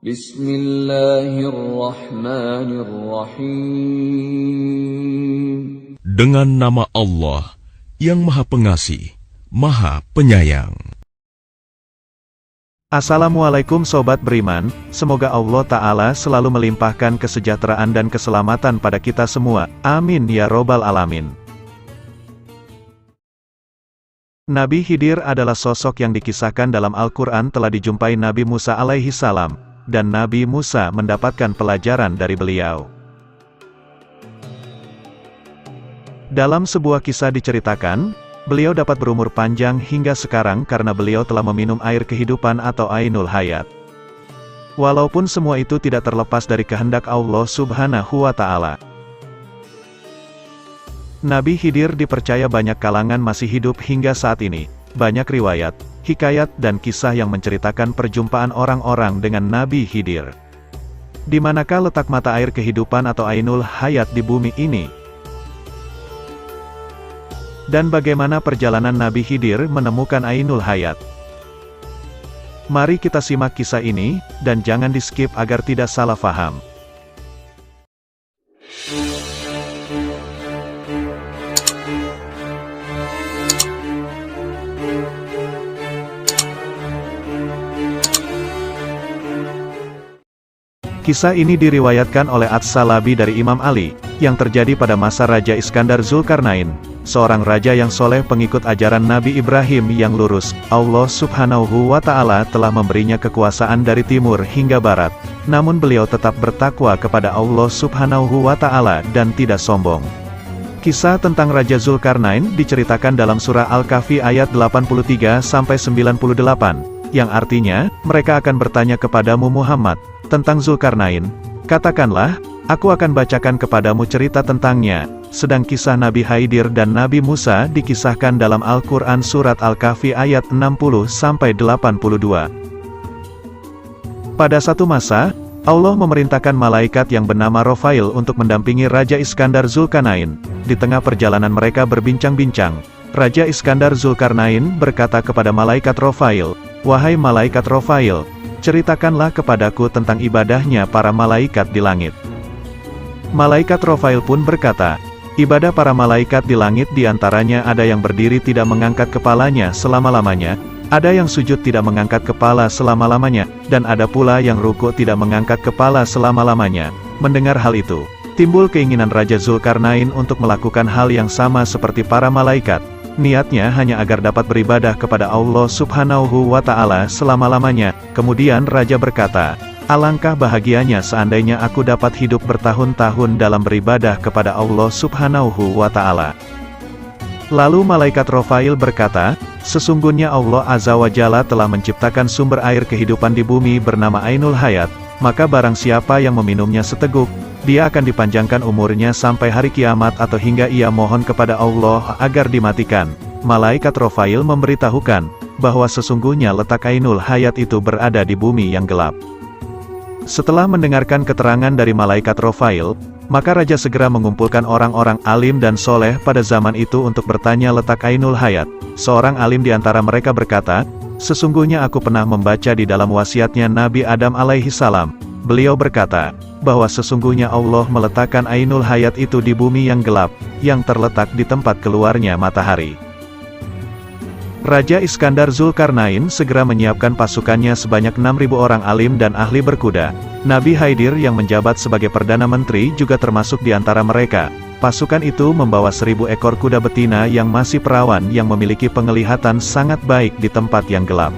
Bismillahirrahmanirrahim. Dengan nama Allah yang Maha Pengasih, Maha Penyayang. Assalamualaikum Sobat Beriman, semoga Allah Ta'ala selalu melimpahkan kesejahteraan dan keselamatan pada kita semua, amin ya robbal alamin. Nabi Khidir adalah sosok yang dikisahkan dalam Al-Quran telah dijumpai Nabi Musa alaihi salam, dan Nabi Musa mendapatkan pelajaran dari beliau. Dalam sebuah kisah diceritakan, beliau dapat berumur panjang hingga sekarang karena beliau telah meminum air kehidupan atau Ainul Hayat. Walaupun semua itu tidak terlepas dari kehendak Allah Subhanahu wa Ta'ala. Nabi Khidir dipercaya banyak kalangan masih hidup hingga saat ini. Banyak riwayat, hikayat dan kisah yang menceritakan perjumpaan orang-orang dengan Nabi Khidir. Di manakah letak mata air kehidupan atau Ainul Hayat di bumi ini? Dan bagaimana perjalanan Nabi Khidir menemukan Ainul Hayat? Mari kita simak kisah ini, dan jangan di-skip agar tidak salah faham. Kisah ini diriwayatkan oleh Ats-Salabi dari Imam Ali, yang terjadi pada masa Raja Iskandar Zulkarnain, seorang raja yang soleh pengikut ajaran Nabi Ibrahim yang lurus. Allah Subhanahu wa Ta'ala telah memberinya kekuasaan dari timur hingga barat, namun beliau tetap bertakwa kepada Allah Subhanahu wa Ta'ala dan tidak sombong. Kisah tentang Raja Zulkarnain diceritakan dalam surah Al-Kahfi ayat 83-98, yang artinya, mereka akan bertanya kepadamu Muhammad, tentang Zulkarnain. Katakanlah, aku akan bacakan kepadamu cerita tentangnya. Sedang kisah Nabi Khidir dan Nabi Musa dikisahkan dalam Al-Quran Surat Al-Kahfi ayat 60-82. Pada satu masa, Allah memerintahkan malaikat yang bernama Rofail untuk mendampingi Raja Iskandar Zulkarnain. Di tengah perjalanan mereka berbincang-bincang, Raja Iskandar Zulkarnain berkata kepada malaikat Rofail, "Wahai malaikat Rofail, ceritakanlah kepadaku tentang ibadahnya para malaikat di langit." Malaikat Rofail pun berkata, "Ibadah para malaikat di langit diantaranya ada yang berdiri tidak mengangkat kepalanya selama-lamanya, ada yang sujud tidak mengangkat kepala selama-lamanya, dan ada pula yang ruku tidak mengangkat kepala selama-lamanya." Mendengar hal itu, timbul keinginan Raja Zulkarnain untuk melakukan hal yang sama seperti para malaikat. Niatnya hanya agar dapat beribadah kepada Allah Subhanahu wa Ta'ala selama-lamanya. Kemudian Raja berkata, "Alangkah bahagianya seandainya aku dapat hidup bertahun-tahun dalam beribadah kepada Allah Subhanahu wa Ta'ala." Lalu malaikat Rofail berkata, "Sesungguhnya Allah Azza wa Jalla telah menciptakan sumber air kehidupan di bumi bernama Ainul Hayat, maka barang siapa yang meminumnya seteguk, dia akan dipanjangkan umurnya sampai hari kiamat atau hingga ia mohon kepada Allah agar dimatikan." Malaikat Rofail memberitahukan bahwa sesungguhnya letak Ainul Hayat itu berada di bumi yang gelap. Setelah mendengarkan keterangan dari malaikat Rofail, maka raja segera mengumpulkan orang-orang alim dan soleh pada zaman itu untuk bertanya letak Ainul Hayat. Seorang alim di antara mereka berkata, "Sesungguhnya aku pernah membaca di dalam wasiatnya Nabi Adam alaihi salam. Beliau berkata, bahwa sesungguhnya Allah meletakkan Ainul Hayat itu di bumi yang gelap, yang terletak di tempat keluarnya matahari." Raja Iskandar Zulkarnain segera menyiapkan pasukannya sebanyak 6.000 orang alim dan ahli berkuda. Nabi Khidir yang menjabat sebagai Perdana Menteri juga termasuk di antara mereka. Pasukan itu membawa 1.000 ekor kuda betina yang masih perawan yang memiliki penglihatan sangat baik di tempat yang gelap.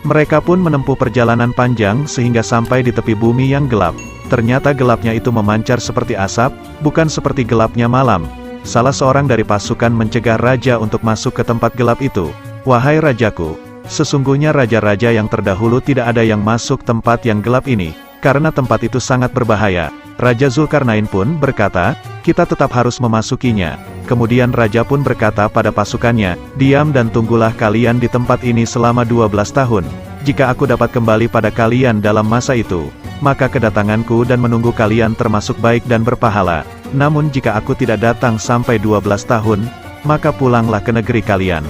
Mereka pun menempuh perjalanan panjang sehingga sampai di tepi bumi yang gelap. Ternyata gelapnya itu memancar seperti asap, bukan seperti gelapnya malam. Salah seorang dari pasukan mencegah raja untuk masuk ke tempat gelap itu. "Wahai rajaku, sesungguhnya raja-raja yang terdahulu tidak ada yang masuk tempat yang gelap ini, karena tempat itu sangat berbahaya." Raja Zulkarnain pun berkata, "Kita tetap harus memasukinya." Kemudian raja pun berkata pada pasukannya, "Diam dan tunggulah kalian di tempat ini selama 12 tahun. Jika aku dapat kembali pada kalian dalam masa itu, maka kedatanganku dan menunggu kalian termasuk baik dan berpahala. Namun jika aku tidak datang sampai 12 tahun, maka pulanglah ke negeri kalian."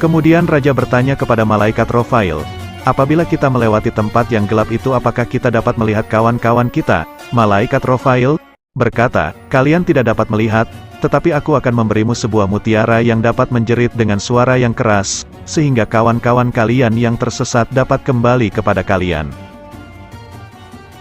Kemudian raja bertanya kepada malaikat Rofail, Apabila kita melewati tempat yang gelap itu, apakah kita dapat melihat kawan-kawan kita?" Malaikat Rofail berkata, "Kalian tidak dapat melihat, tetapi aku akan memberimu sebuah mutiara yang dapat menjerit dengan suara yang keras, sehingga kawan-kawan kalian yang tersesat dapat kembali kepada kalian."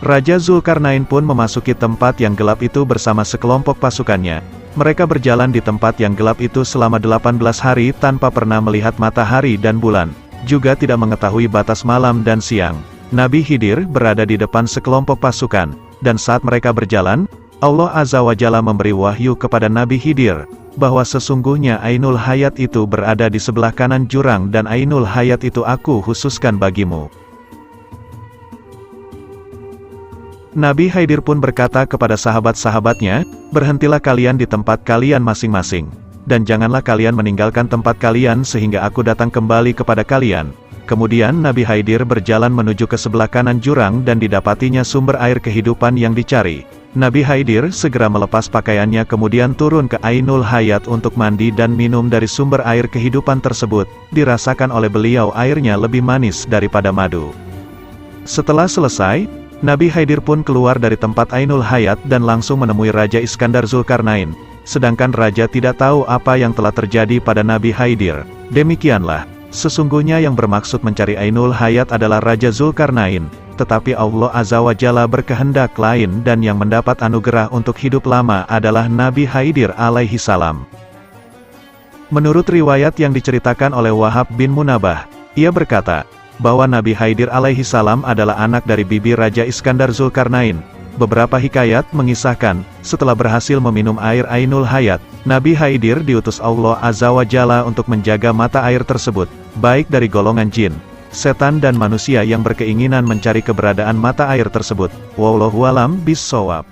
Raja Zulkarnain pun memasuki tempat yang gelap itu bersama sekelompok pasukannya. Mereka berjalan di tempat yang gelap itu selama 18 hari tanpa pernah melihat matahari dan bulan, juga tidak mengetahui batas malam dan siang. Nabi Khidir berada di depan sekelompok pasukan, dan saat mereka berjalan, Allah Azza wa Jalla memberi wahyu kepada Nabi Khidir, bahwa sesungguhnya Ainul Hayat itu berada di sebelah kanan jurang dan Ainul Hayat itu aku khususkan bagimu. Nabi Khidir pun berkata kepada sahabat-sahabatnya, "Berhentilah kalian di tempat kalian masing-masing, dan janganlah kalian meninggalkan tempat kalian sehingga aku datang kembali kepada kalian." Kemudian Nabi Khidir berjalan menuju ke sebelah kanan jurang dan didapatinya sumber air kehidupan yang dicari. Nabi Khidir segera melepas pakaiannya kemudian turun ke Ainul Hayat untuk mandi dan minum dari sumber air kehidupan tersebut. Dirasakan oleh beliau airnya lebih manis daripada madu. Setelah selesai, Nabi Khidir pun keluar dari tempat Ainul Hayat dan langsung menemui Raja Iskandar Zulkarnain. Sedangkan Raja tidak tahu apa yang telah terjadi pada Nabi Khidir. Demikianlah, sesungguhnya yang bermaksud mencari Ainul Hayat adalah Raja Zulkarnain, tetapi Allah Azza wa Jalla berkehendak lain dan yang mendapat anugerah untuk hidup lama adalah Nabi Khidir alaihi salam. Menurut riwayat yang diceritakan oleh Wahab bin Munabah, ia berkata, bahwa Nabi Khidir alaihi salam adalah anak dari bibi Raja Iskandar Zulkarnain. Beberapa hikayat mengisahkan, setelah berhasil meminum air Ainul Hayat, Nabi Khidir diutus Allah Azza wa Jalla untuk menjaga mata air tersebut, baik dari golongan jin, setan dan manusia yang berkeinginan mencari keberadaan mata air tersebut. Wallahu a'lam bishawab.